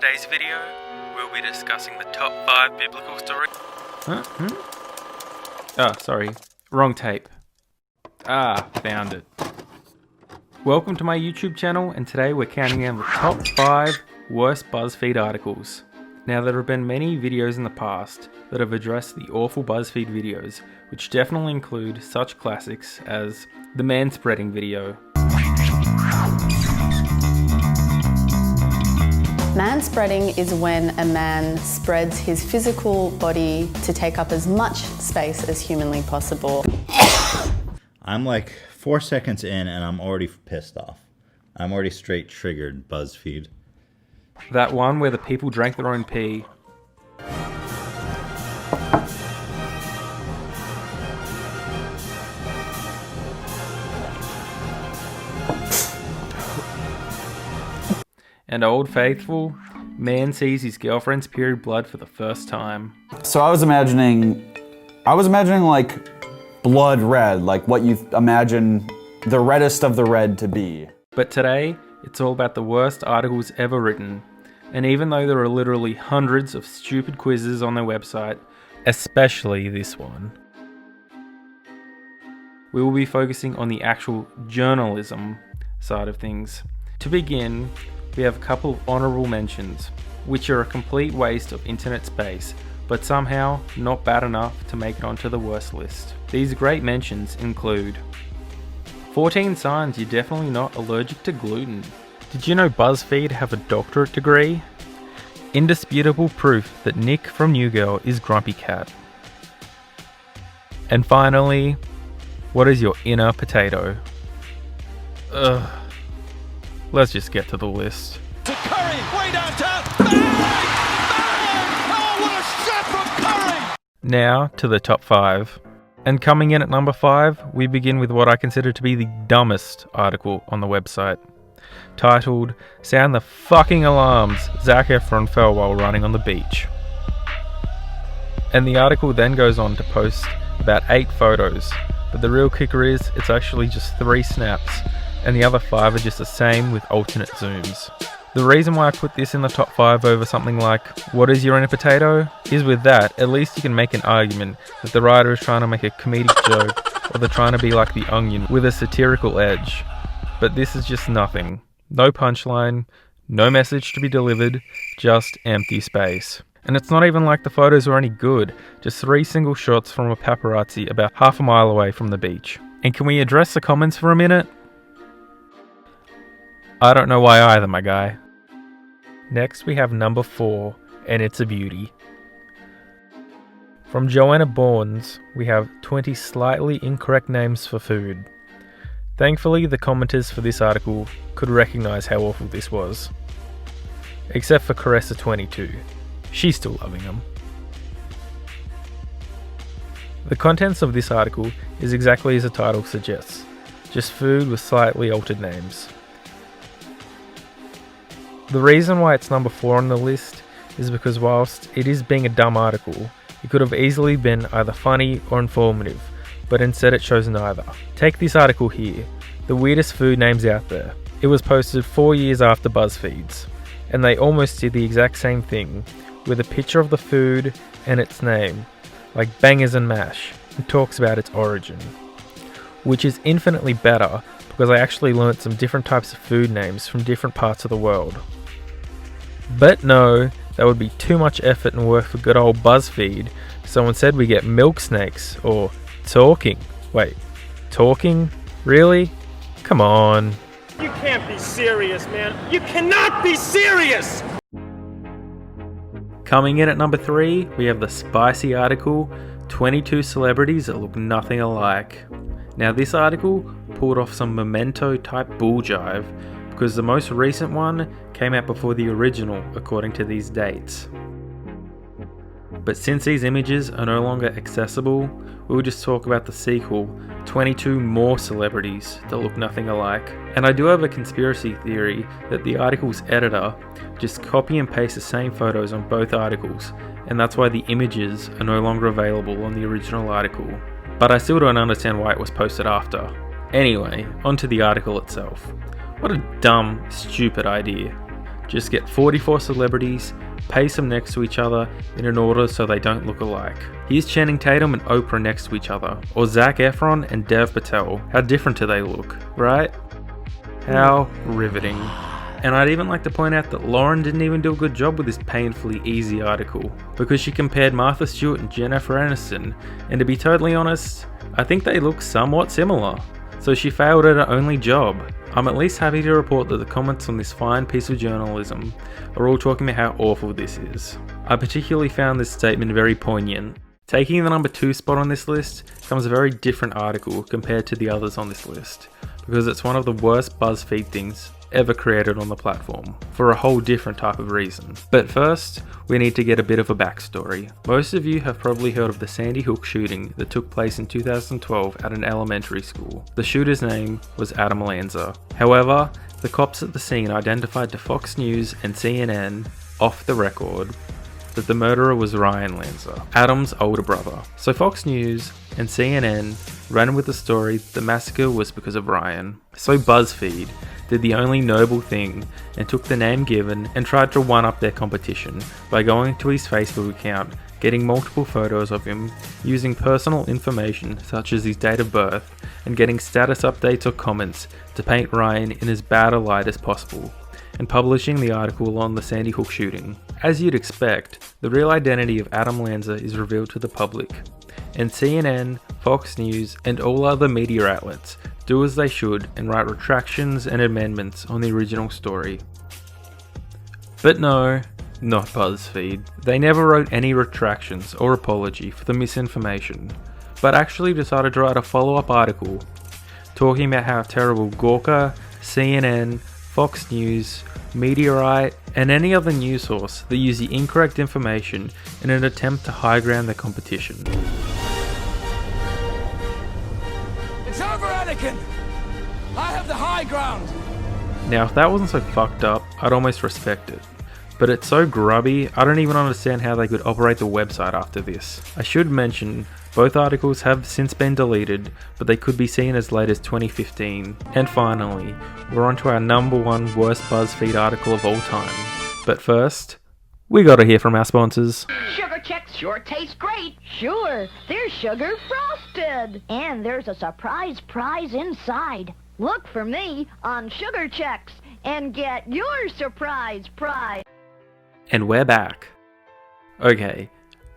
today's video, we'll be discussing the top 5 biblical stories. Sorry. Wrong tape. Found it. Welcome to my YouTube channel, and today we're counting down the top 5 worst Buzzfeed articles. Now, there have been many videos in the past that have addressed the awful Buzzfeed videos, which definitely include such classics as the man-spreading video. Man-spreading is when a man spreads his physical body to take up as much space as humanly possible. I'm like 4 seconds in and I'm already pissed off. I'm already straight triggered, Buzzfeed. That one where the people drank their own pee. And Old Faithful, man sees his girlfriend's period blood for the first time. So I was imagining like blood red, like what you imagine the reddest of the red to be. But today, it's all about the worst articles ever written. And even though there are literally hundreds of stupid quizzes on their website, especially this one, we will be focusing on the actual journalism side of things. To begin, we have a couple of honourable mentions, which are a complete waste of internet space, but somehow not bad enough to make it onto the worst list. These great mentions include 14 signs you're definitely not allergic to gluten. Did you know Buzzfeed have a doctorate degree? Indisputable proof that Nick from New Girl is Grumpy Cat. And finally, what is your inner potato? Let's just get to the list. To Curry, way downtown. Bang! Bang! Oh, what a shot from Curry! Now to the top 5. And coming in at number 5, we begin with what I consider to be the dumbest article on the website. Titled, "Sound the fucking alarms, Zac Efron fell while running on the beach." And the article then goes on to post about 8 photos, but the real kicker is it's actually just 3 snaps, and the other 5 are just the same with alternate zooms. The reason why I put this in the top 5 over something like, "What is your inner potato?" is with that, at least you can make an argument that the writer is trying to make a comedic joke, or they're trying to be like The Onion with a satirical edge. But this is just nothing. No punchline, no message to be delivered, just empty space. And it's not even like the photos were any good, just 3 single shots from a paparazzi about half a mile away from the beach. And can we address the comments for a minute? I don't know why either, my guy. Next we have number 4, and it's a beauty. From Joanna Bournes, we have 20 slightly incorrect names for food. Thankfully, the commenters for this article could recognise how awful this was. Except for Caressa22. She's still loving them. The contents of this article is exactly as the title suggests, just food with slightly altered names. The reason why it's number 4 on the list is because whilst it is being a dumb article, it could have easily been either funny or informative, but instead it shows neither. Take this article here, the weirdest food names out there. It was posted 4 years after Buzzfeed's, and they almost did the exact same thing, with a picture of the food and its name, like bangers and mash, and talks about its origin. Which is infinitely better, because I actually learnt some different types of food names from different parts of the world. But no, that would be too much effort and work for good old Buzzfeed, so instead we get milk snakes, or talking. Wait, talking? Really? Come on. You can't be serious, man. You cannot be serious! Coming in at number 3, we have the spicy article, 22 celebrities that look nothing alike. Now this article pulled off some Memento type bull jive, because the most recent one came out before the original according to these dates. But since these images are no longer accessible, we'll just talk about the sequel, 22 more celebrities that look nothing alike. And I do have a conspiracy theory that the article's editor just copy and paste the same photos on both articles, and that's why the images are no longer available on the original article. But I still don't understand why it was posted after. Anyway, onto the article itself. What a dumb, stupid idea. Just get 44 celebrities, paste them next to each other in an order so they don't look alike. Here's Channing Tatum and Oprah next to each other, or Zac Efron and Dev Patel. How different do they look, right? How riveting. And I'd even like to point out that Lauren didn't even do a good job with this painfully easy article, because she compared Martha Stewart and Jennifer Aniston, and to be totally honest, I think they look somewhat similar. So she failed at her only job. I'm at least happy to report that the comments on this fine piece of journalism are all talking about how awful this is. I particularly found this statement very poignant. Taking the number 2 spot on this list comes a very different article compared to the others on this list, because it's one of the worst Buzzfeed things ever created on the platform, for a whole different type of reason. But first, we need to get a bit of a backstory. Most of you have probably heard of the Sandy Hook shooting that took place in 2012 at an elementary school. The shooter's name was Adam Lanza. However, the cops at the scene identified to Fox News and CNN, off the record, that the murderer was Ryan Lanza, Adam's older brother. So Fox News and CNN ran with the story that the massacre was because of Ryan. So BuzzFeed did the only noble thing and took the name given and tried to one-up their competition by going to his Facebook account, getting multiple photos of him, using personal information such as his date of birth, and getting status updates or comments to paint Ryan in as bad a light as possible, and publishing the article on the Sandy Hook shooting. As you'd expect, the real identity of Adam Lanza is revealed to the public, and CNN, Fox News, and all other media outlets do as they should and write retractions and amendments on the original story. But no, not BuzzFeed. They never wrote any retractions or apology for the misinformation, but actually decided to write a follow-up article talking about how terrible Gawker, CNN, Fox News, Mediaite, and any other news source that use the incorrect information in an attempt to high ground their competition. It's over, Anakin! I have the high ground! Now, if that wasn't so fucked up, I'd almost respect it. But it's so grubby, I don't even understand how they could operate the website after this. I should mention, both articles have since been deleted, but they could be seen as late as 2015. And finally, we're on to our number 1 worst BuzzFeed article of all time. But first, we gotta hear from our sponsors. Sugar Chex sure tastes great. Sure, they're sugar frosted. And there's a surprise prize inside. Look for me on Sugar Chex and get your surprise prize. And we're back. Okay,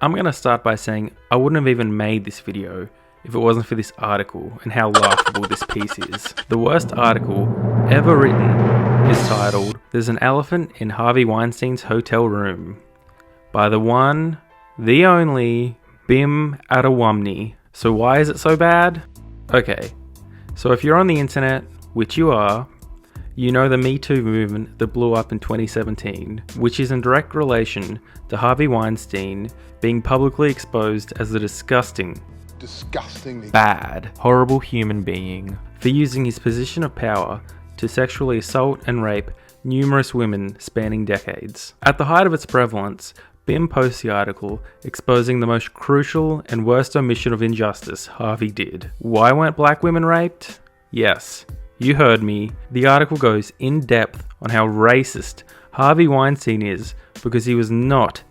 I'm gonna start by saying I wouldn't have even made this video if it wasn't for this article and how laughable this piece is. The worst article ever written is titled, "There's an Elephant in Harvey Weinstein's Hotel Room," by the one, the only, Bim Adewumne. So why is it so bad? Okay, so if you're on the internet, which you are, you know the Me Too movement that blew up in 2017, which is in direct relation to Harvey Weinstein being publicly exposed as a disgustingly bad, horrible human being for using his position of power to sexually assault and rape numerous women spanning decades. At the height of its prevalence, Bim posts the article exposing the most crucial and worst omission of injustice Harvey did. Why weren't black women raped? Yes, you heard me. The article goes in depth on how racist Harvey Weinstein is because he was not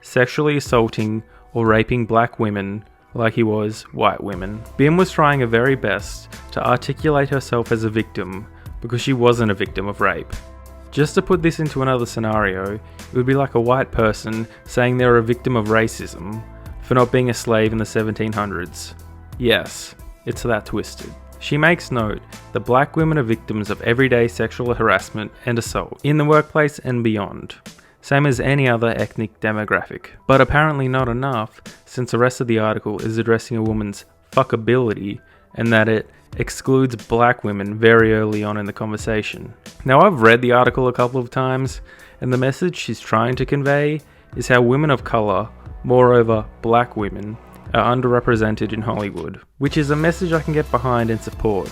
sexually assaulting or raping black women like he was white women. Bim was trying her very best to articulate herself as a victim because she wasn't a victim of rape. Just to put this into another scenario, it would be like a white person saying they're a victim of racism for not being a slave in the 1700s. Yes, it's that twisted. She makes note that black women are victims of everyday sexual harassment and assault in the workplace and beyond, same as any other ethnic demographic. But apparently not enough, since the rest of the article is addressing a woman's fuckability and that it excludes black women very early on in the conversation. Now, I've read the article a couple of times, and the message she's trying to convey is how women of colour, moreover black women, are underrepresented in Hollywood, which is a message I can get behind and support,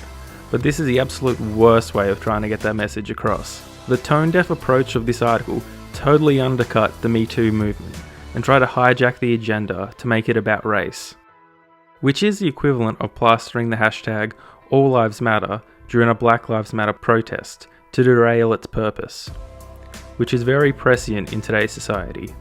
but this is the absolute worst way of trying to get that message across. The tone-deaf approach of this article totally undercut the Me Too movement and tried to hijack the agenda to make it about race, which is the equivalent of plastering the hashtag All Lives Matter during a Black Lives Matter protest to derail its purpose. which is very prescient in today's society.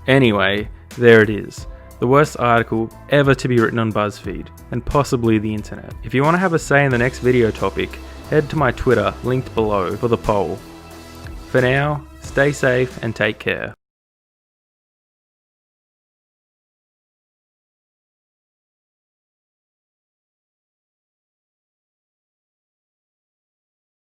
Anyway, there it is. The worst article ever to be written on Buzzfeed, and possibly the internet. If you want to have a say in the next video topic, head to my Twitter, linked below, for the poll. For now, stay safe and take care.